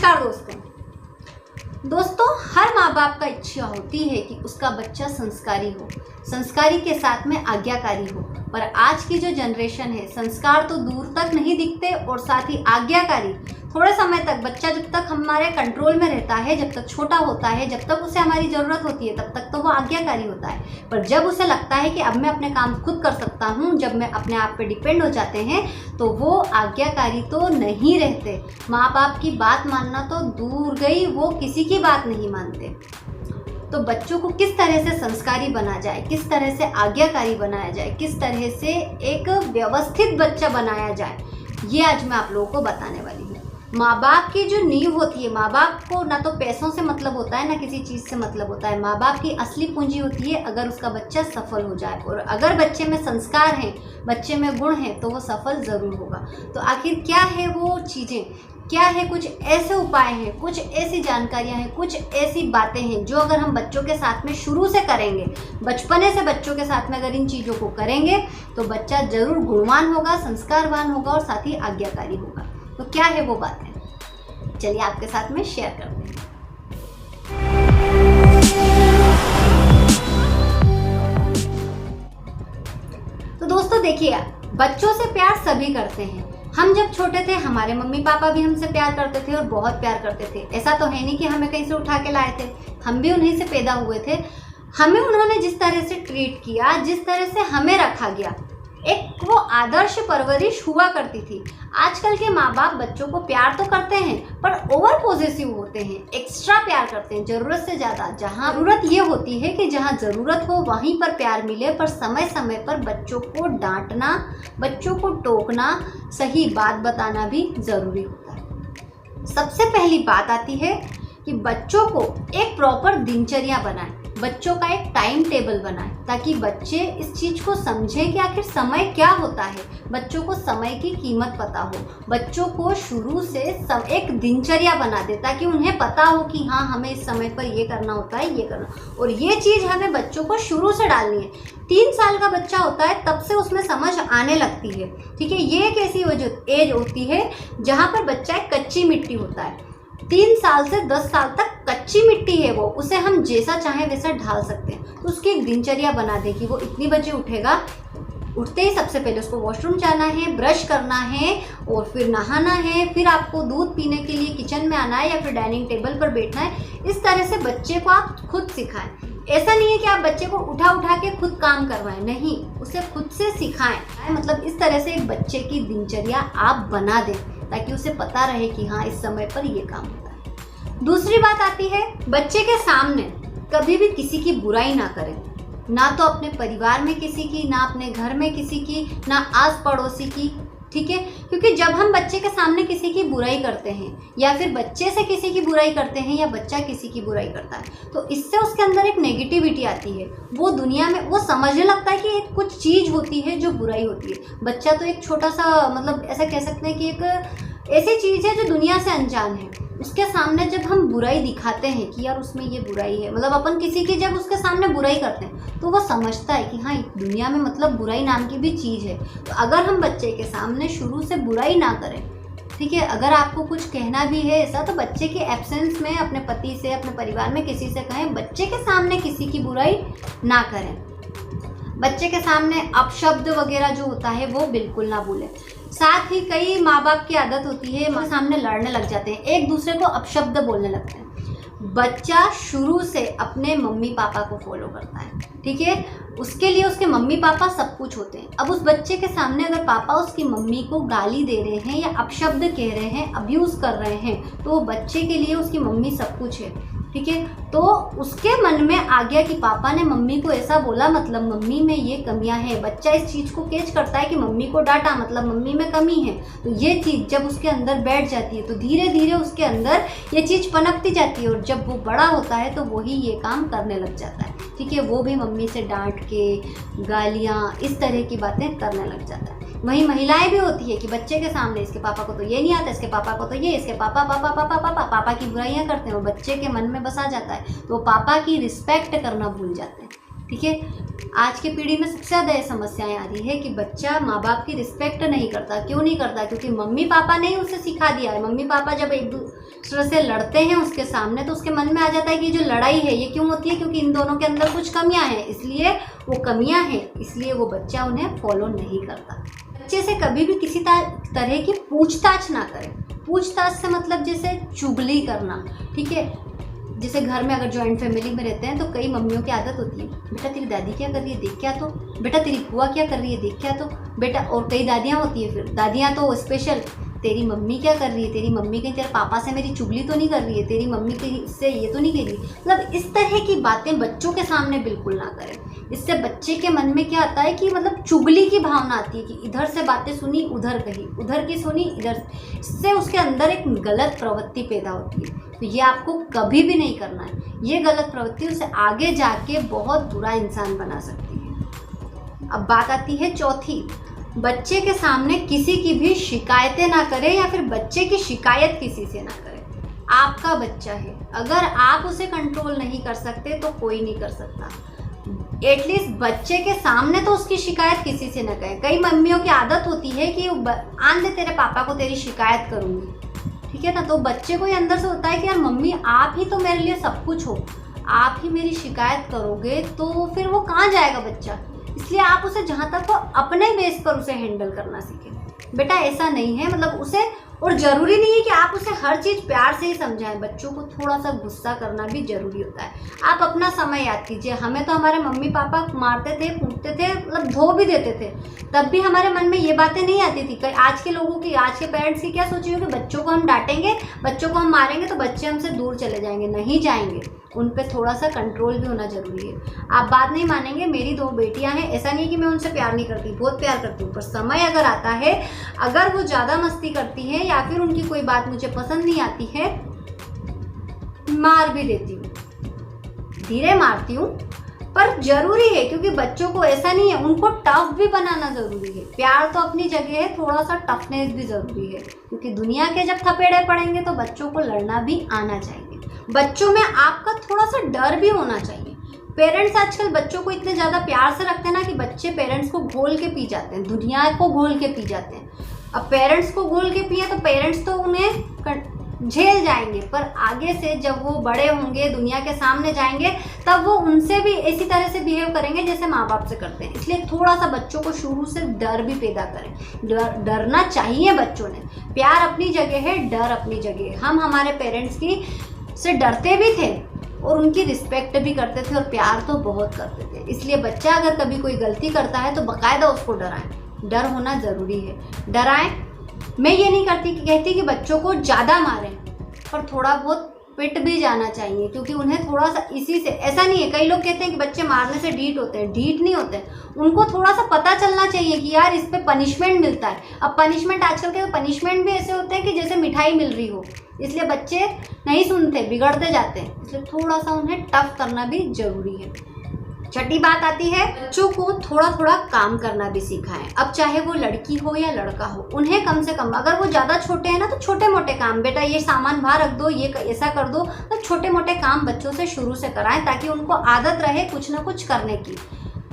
नमस्कार दोस्तों, हर माँ बाप का इच्छा होती है कि उसका बच्चा संस्कारी हो, संस्कारी के साथ में आज्ञाकारी हो। पर आज की जो जनरेशन है, संस्कार तो दूर तक नहीं दिखते और साथ ही आज्ञाकारी। थोड़े समय तक बच्चा जब तक हमारे कंट्रोल में रहता है, जब तक छोटा होता है, जब तक उसे हमारी ज़रूरत होती है, तब तक तो वो आज्ञाकारी होता है। पर जब उसे लगता है कि अब मैं अपने काम खुद कर सकता हूँ, जब मैं अपने आप पे डिपेंड हो जाते हैं, तो वो आज्ञाकारी तो नहीं रहते। माँ बाप की बात मानना तो दूर गई, वो किसी की बात नहीं मानते। तो बच्चों को किस तरह से संस्कारी बना जाए, किस तरह से आज्ञाकारी बनाया जाए, किस तरह से एक व्यवस्थित बच्चा बनाया जाए, ये आज मैं आप लोगों को बताने वाली हूँ। माँ बाप की जो नींव होती है, माँ बाप को ना तो पैसों से मतलब होता है, ना किसी चीज़ से मतलब होता है। माँ बाप की असली पूंजी होती है अगर उसका बच्चा सफल हो जाए, और अगर बच्चे में संस्कार हैं, बच्चे में गुण हैं, तो वो सफल ज़रूर होगा। तो आखिर क्या है वो चीज़ें, क्या है कुछ ऐसे उपाय हैं, कुछ ऐसी जानकारियां हैं, कुछ ऐसी बातें हैं जो अगर हम बच्चों के साथ में शुरू से करेंगे, बचपने से बच्चों के साथ में अगर इन चीज़ों को करेंगे, तो बच्चा ज़रूर गुणवान होगा, संस्कारवान होगा और साथ ही आज्ञाकारी होगा। तो क्या है वो बातें, चलिए आपके साथ में शेयर करते हैं। तो दोस्तों देखिए, बच्चों से प्यार सभी करते हैं। हम जब छोटे थे, हमारे मम्मी पापा भी हमसे प्यार करते थे और बहुत प्यार करते थे। ऐसा तो है नहीं कि हमें कहीं से उठा के लाए थे, हम भी उन्हीं से पैदा हुए थे। हमें उन्होंने जिस तरह से ट्रीट किया, जिस तरह से हमें रखा गया, एक वो आदर्श परवरिश हुआ करती थी। आजकल के माँ बाप बच्चों को प्यार तो करते हैं, पर ओवर पॉसेसिव होते हैं, एक्स्ट्रा प्यार करते हैं, ज़रूरत से ज़्यादा। जहाँ ज़रूरत ये होती है कि जहाँ ज़रूरत हो वहीं पर प्यार मिले, पर समय समय पर बच्चों को डांटना, बच्चों को टोकना, सही बात बताना भी ज़रूरी होता है। सबसे पहली बात आती है कि बच्चों को एक प्रॉपर दिनचर्या बनाएं, बच्चों का एक टाइम टेबल बनाएं, ताकि बच्चे इस चीज़ को समझें कि आखिर समय क्या होता है। बच्चों को समय की कीमत पता हो, बच्चों को शुरू से एक दिनचर्या बना दे, ताकि उन्हें पता हो कि हाँ, हमें इस समय पर ये करना होता है, ये करना। और ये चीज़ हमें बच्चों को शुरू से डालनी है। 3 साल का बच्चा होता है तब से उसमें समझ आने लगती है, ठीक है। ये एक ऐसी एज होती है जहाँ पर बच्चा एक कच्ची मिट्टी होता है। 3 साल से 10 साल तक कच्ची मिट्टी है वो, उसे हम जैसा चाहें वैसा ढाल सकते हैं। तो उसकी एक दिनचर्या बना दे कि वो इतनी बजे उठेगा, उठते ही सबसे पहले उसको वॉशरूम जाना है, ब्रश करना है और फिर नहाना है, फिर आपको दूध पीने के लिए किचन में आना है या फिर डाइनिंग टेबल पर बैठना है। इस तरह से बच्चे को आप खुद सिखाएं। ऐसा नहीं है कि आप बच्चे को उठा के खुद काम करवाएं, नहीं, उसे खुद से सिखाएं। मतलब इस तरह से एक बच्चे की दिनचर्या आप बना दें, ताकि उसे पता रहे कि हाँ, इस समय पर ये काम होता है। दूसरी बात आती है, बच्चे के सामने कभी भी किसी की बुराई ना करें, ना तो अपने परिवार में किसी की, ना अपने घर में किसी की, ना आस पड़ोसी की, ठीक है। क्योंकि जब हम बच्चे के सामने किसी की बुराई करते हैं, या फिर बच्चे से किसी की बुराई करते हैं, या बच्चा किसी की बुराई करता है, तो इससे उसके अंदर एक नेगेटिविटी आती है। वो दुनिया में वो समझने लगता है कि एक कुछ चीज़ होती है जो बुराई होती है। बच्चा तो एक छोटा सा, मतलब ऐसा कह सकते हैं कि एक ऐसी चीज़ है जो दुनिया से अनजान है। उसके सामने जब हम बुराई दिखाते हैं कि यार उसमें ये बुराई है, मतलब अपन किसी की जब उसके सामने बुराई करते हैं, तो वो समझता है कि हाँ, दुनिया में मतलब बुराई नाम की भी चीज़ है। तो अगर हम बच्चे के सामने शुरू से बुराई ना करें, ठीक है, अगर आपको कुछ कहना भी है ऐसा, तो बच्चे के एब्सेंस में अपने पति से, अपने परिवार में किसी से कहें, बच्चे के सामने किसी की बुराई ना करें। बच्चे के सामने अपशब्द वगैरह जो होता है वो बिल्कुल ना बोलें। साथ ही कई माँ बाप की आदत होती है, माँ सामने लड़ने लग जाते हैं, एक दूसरे को अपशब्द बोलने लगते हैं। बच्चा शुरू से अपने मम्मी पापा को फॉलो करता है, ठीक है। उसके लिए उसके मम्मी पापा सब कुछ होते हैं। अब उस बच्चे के सामने अगर पापा उसकी मम्मी को गाली दे रहे हैं या अपशब्द कह रहे हैं, अब्यूज़ कर रहे हैं, तो वो बच्चे के लिए उसकी मम्मी सब कुछ है, ठीक है। तो उसके मन में आ गया कि पापा ने मम्मी को ऐसा बोला, मतलब मम्मी में ये कमियां हैं। बच्चा इस चीज़ को कैच करता है कि मम्मी को डांटा मतलब मम्मी में कमी है। तो ये चीज़ जब उसके अंदर बैठ जाती है, तो धीरे धीरे उसके अंदर ये चीज़ पनपती जाती है, और जब वो बड़ा होता है तो वही ये काम करने लग जाता है, ठीक है। वो भी मम्मी से डांट के, गालियाँ, इस तरह की बातें करने लग जाता है। वहीं महिलाएं भी होती है कि बच्चे के सामने इसके पापा को तो ये नहीं आता, इसके पापा को तो ये, इसके पापा पापा पापा पापा पापा की बुराइयां करते हैं। वो बच्चे के मन में बसा जाता है, तो पापा की रिस्पेक्ट करना भूल जाते हैं, ठीक है। आज की पीढ़ी में सबसे ज़्यादा ये समस्याएं आ रही है कि बच्चा माँ बाप की रिस्पेक्ट नहीं करता। क्यों नहीं करता? क्योंकि मम्मी पापा ने ही उसे सिखा दिया है। मम्मी पापा जब एक दूसरे से लड़ते हैं उसके सामने, तो उसके मन में आ जाता है कि जो लड़ाई है ये क्यों होती है, क्योंकि इन दोनों के अंदर कुछ कमियां हैं, इसलिए वो कमियां हैं, इसलिए वो बच्चा उन्हें फॉलो नहीं करता। बच्चे से कभी भी किसी तरह की पूछताछ ना करें। पूछताछ से मतलब जैसे चुगली करना, ठीक है। जैसे घर में अगर जॉइंट फैमिली में रहते हैं तो कई मम्मियों की आदत होती है, बेटा तेरी दादी क्या कर रही है देख क्या, तो बेटा तेरी बुआ क्या कर रही है देख क्या, तो बेटा, और कई दादियाँ होती है, फिर दादियाँ तो स्पेशल, तेरी मम्मी क्या कर रही है, तेरी मम्मी कहीं तेरे पापा से मेरी चुगली तो नहीं कर रही है, तेरी मम्मी तेरी इससे ये तो नहीं कह रही। मतलब इस तरह की बातें बच्चों के सामने बिल्कुल ना करें। इससे बच्चे के मन में क्या आता है कि मतलब चुगली की भावना आती है कि इधर से बातें सुनी उधर कही, उधर की सुनी इधर, इससे उसके अंदर एक गलत प्रवृत्ति पैदा होती है। तो ये आपको कभी भी नहीं करना है। ये गलत प्रवृत्ति उसे आगे जाके बहुत बुरा इंसान बना सकती है। अब बात आती है चौथी, बच्चे के सामने किसी की भी शिकायतें ना करें या फिर बच्चे की शिकायत किसी से ना करें। आपका बच्चा है, अगर आप उसे कंट्रोल नहीं कर सकते तो कोई नहीं कर सकता। एटलीस्ट बच्चे के सामने तो उसकी शिकायत किसी से ना करें। कई मम्मियों की आदत होती है कि आन दे तेरे पापा को तेरी शिकायत करूँगी, ठीक है ना। तो बच्चे को ये अंदर से होता है कि यार मम्मी आप ही तो मेरे लिए सब कुछ हो, आप ही मेरी शिकायत करोगे तो फिर वो कहाँ जाएगा बच्चा। इसलिए आप उसे जहाँ तक हो अपने बेस पर उसे हैंडल करना सीखें। बेटा ऐसा नहीं है, मतलब उसे, और ज़रूरी नहीं है कि आप उसे हर चीज़ प्यार से ही समझाएं। बच्चों को थोड़ा सा गुस्सा करना भी ज़रूरी होता है। आप अपना समय याद कीजिए, हमें तो हमारे मम्मी पापा मारते थे, कूटते थे, मतलब धो भी देते थे, तब भी हमारे मन में ये बातें नहीं आती थी। आज के लोगों की, आज के पेरेंट्स की क्या सोची होगी, बच्चों को हम डांटेंगे, बच्चों को हम मारेंगे तो बच्चे हमसे दूर चले जाएंगे। नहीं जाएंगे, उन पे थोड़ा सा कंट्रोल भी होना ज़रूरी है। आप बात नहीं मानेंगे, मेरी 2 बेटियां हैं, ऐसा नहीं कि मैं उनसे प्यार नहीं करती, बहुत प्यार करती हूँ, पर समय अगर आता है, अगर वो ज़्यादा मस्ती करती हैं या फिर उनकी कोई बात मुझे पसंद नहीं आती है, मार भी देती हूँ, धीरे मारती हूँ, पर जरूरी है, क्योंकि बच्चों को ऐसा नहीं है, उनको टफ भी बनाना जरूरी है। प्यार तो अपनी जगह है, थोड़ा सा टफनेस भी जरूरी है, क्योंकि दुनिया के जब थपेड़े पड़ेंगे तो बच्चों को लड़ना भी आना चाहिए। बच्चों में आपका थोड़ा सा डर भी होना चाहिए। पेरेंट्स आजकल बच्चों को इतने ज़्यादा प्यार से रखते हैं ना कि बच्चे पेरेंट्स को घोल के पी जाते हैं, दुनिया को घोल के पी जाते हैं। अब पेरेंट्स को घोल के पिए तो पेरेंट्स तो उन्हें झेल जाएंगे, पर आगे से जब वो बड़े होंगे, दुनिया के सामने जाएंगे, तब वो उनसे भी इसी तरह से बिहेव करेंगे जैसे माँ बाप से करते हैं। इसलिए थोड़ा सा बच्चों को शुरू से डर भी पैदा करें। डरना चाहिए बच्चों ने। प्यार अपनी जगह है, डर अपनी जगह है। हम हमारे पेरेंट्स की से डरते भी थे और उनकी रिस्पेक्ट भी करते थे और प्यार तो बहुत करते थे। इसलिए बच्चा अगर कभी कोई गलती करता है तो बाकायदा उसको डराएं। डर होना ज़रूरी है, डराएं। मैं ये नहीं कहती कि बच्चों को ज़्यादा मारें, पर थोड़ा बहुत पिट भी जाना चाहिए, क्योंकि उन्हें थोड़ा सा इसी से, ऐसा नहीं है, कई लोग कहते हैं कि बच्चे मारने से ढीठ होते हैं, ढीठ नहीं होते। उनको थोड़ा सा पता चलना चाहिए कि यार इस पे पनिशमेंट मिलता है। अब पनिशमेंट, आजकल के पनिशमेंट भी ऐसे होते हैं कि जैसे मिठाई मिल रही हो, इसलिए बच्चे नहीं सुनते, बिगड़ते जाते हैं। इसलिए थोड़ा सा उन्हें टफ करना भी जरूरी है। छठी बात आती है, बच्चों को थोड़ा थोड़ा काम करना भी सिखाएं। अब चाहे वो लड़की हो या लड़का हो, उन्हें कम से कम, अगर वो ज़्यादा छोटे हैं ना तो छोटे मोटे काम, बेटा ये सामान बाहर रख दो, ये ऐसा कर दो, तो छोटे मोटे काम बच्चों से शुरू से कराएं, ताकि उनको आदत रहे कुछ ना कुछ करने की।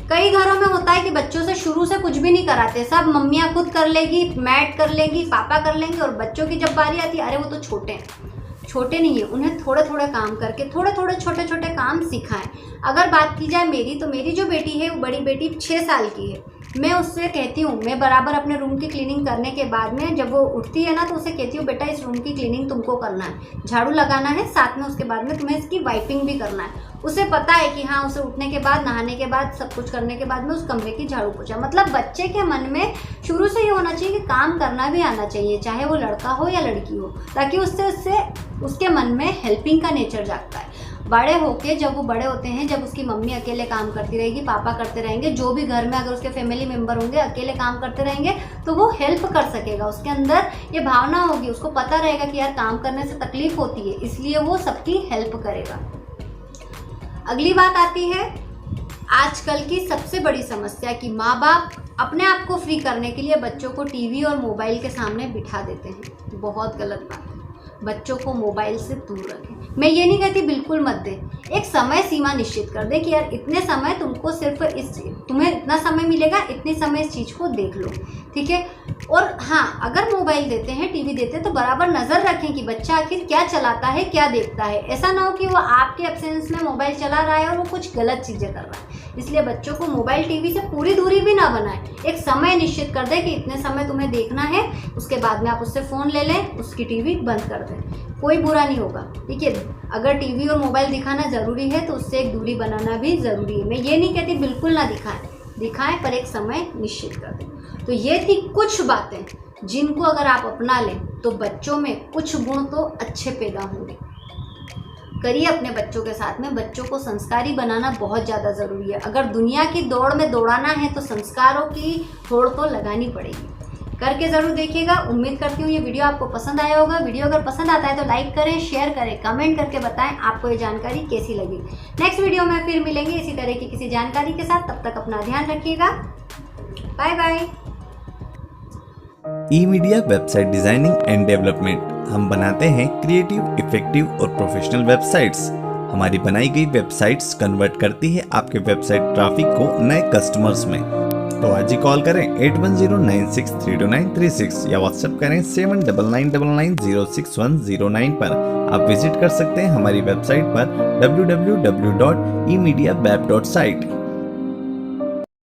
कई घरों में होता है कि बच्चों से शुरू से कुछ भी नहीं कराते, सब मम्मियाँ खुद कर लेगी, मैट कर लेगी, पापा कर लेंगे, और बच्चों की जब बारी आती है, अरे वो तो छोटे हैं। छोटे नहीं है, उन्हें थोड़े थोड़े काम करके थोड़े थोड़े छोटे छोटे काम सिखाएं। अगर बात की जाए मेरी, तो मेरी जो बेटी है वो बड़ी बेटी 6 साल की है। मैं उससे कहती हूँ, मैं बराबर अपने रूम की क्लीनिंग करने के बाद में जब वो उठती है ना, तो उसे कहती हूँ बेटा इस रूम की क्लीनिंग तुमको करना है, झाड़ू लगाना है, साथ में उसके बाद में तुम्हें इसकी वाइपिंग भी करना है। उसे पता है कि हाँ, उसे उठने के बाद, नहाने के बाद, सब कुछ करने के बाद में उस कमरे की झाड़ू पोछा। मतलब बच्चे के मन में शुरू से ये होना चाहिए कि काम करना भी आना चाहिए, चाहे वो लड़का हो या लड़की हो, ताकि उसके मन में हेल्पिंग का नेचर जागता है। बड़े होके, जब वो बड़े होते हैं, जब उसकी मम्मी अकेले काम करती रहेगी, पापा करते रहेंगे, जो भी घर में अगर उसके फैमिली मेम्बर होंगे अकेले काम करते रहेंगे, तो वो हेल्प कर सकेगा। उसके अंदर ये भावना होगी, उसको पता रहेगा कि यार काम करने से तकलीफ होती है, इसलिए वो सबकी हेल्प करेगा। अगली बात आती है आजकल की सबसे बड़ी समस्या कि माँ बाप अपने आप को फ्री करने के लिए बच्चों को टीवी और मोबाइल के सामने बिठा देते हैं। बहुत गलत बात है। बच्चों को मोबाइल से दूर रखें। मैं ये नहीं कहती बिल्कुल मत दे, एक समय सीमा निश्चित कर दे कि यार इतने समय तुमको सिर्फ तुम्हें इतना समय मिलेगा, इतने समय इस चीज़ को देख लो, ठीक है। और हाँ, अगर मोबाइल देते हैं, टीवी देते हैं, तो बराबर नज़र रखें कि बच्चा आखिर क्या चलाता है, क्या देखता है। ऐसा ना हो कि वो आपके एब्सेंस में मोबाइल चला रहा है और वो कुछ गलत चीज़ें कर रहा है। इसलिए बच्चों को मोबाइल टीवी से पूरी दूरी भी ना बनाए, एक समय निश्चित कर दे कि इतने समय तुम्हें देखना है, उसके बाद में आप उससे फ़ोन ले लें, उसकी टीवी बंद कर दें, कोई बुरा नहीं होगा, ठीक है। अगर टीवी और मोबाइल दिखाना ज़रूरी है तो उससे एक दूरी बनाना भी ज़रूरी है। मैं ये नहीं कहती बिल्कुल ना दिखाएं, पर एक समय निश्चित कर दें। तो ये थी कुछ बातें जिनको अगर आप अपना लें तो बच्चों में कुछ गुण तो अच्छे पैदा होंगे। करिए अपने बच्चों के साथ में, बच्चों को संस्कारी बनाना बहुत ज़्यादा ज़रूरी है। अगर दुनिया की दौड़ में दौड़ाना है तो संस्कारों की होड़ तो लगानी पड़ेगी। करके ज़रूर देखिएगा। उम्मीद करती हूँ ये वीडियो आपको पसंद आया होगा। वीडियो अगर पसंद आता है तो लाइक करें, शेयर करें, कमेंट करके बताएं आपको ये जानकारी कैसी लगी। नेक्स्ट वीडियो में फिर मिलेंगे इसी तरह की किसी जानकारी के साथ। तब तक अपना ध्यान रखिएगा। Bye bye. E media website designing and development. हम बनाते हैं क्रिएटिव, इफेक्टिव और प्रोफेशनल वेबसाइट्स। हमारी बनाई गई वेबसाइट्स कन्वर्ट करती है आपके वेबसाइट ट्रैफिक को नए कस्टमर्स में। तो आज ही कॉल करें 8109632936 या व्हाट्सएप करें 7999906109 पर। आप विजिट कर सकते हैं हमारी वेबसाइट पर www.emediaweb.site।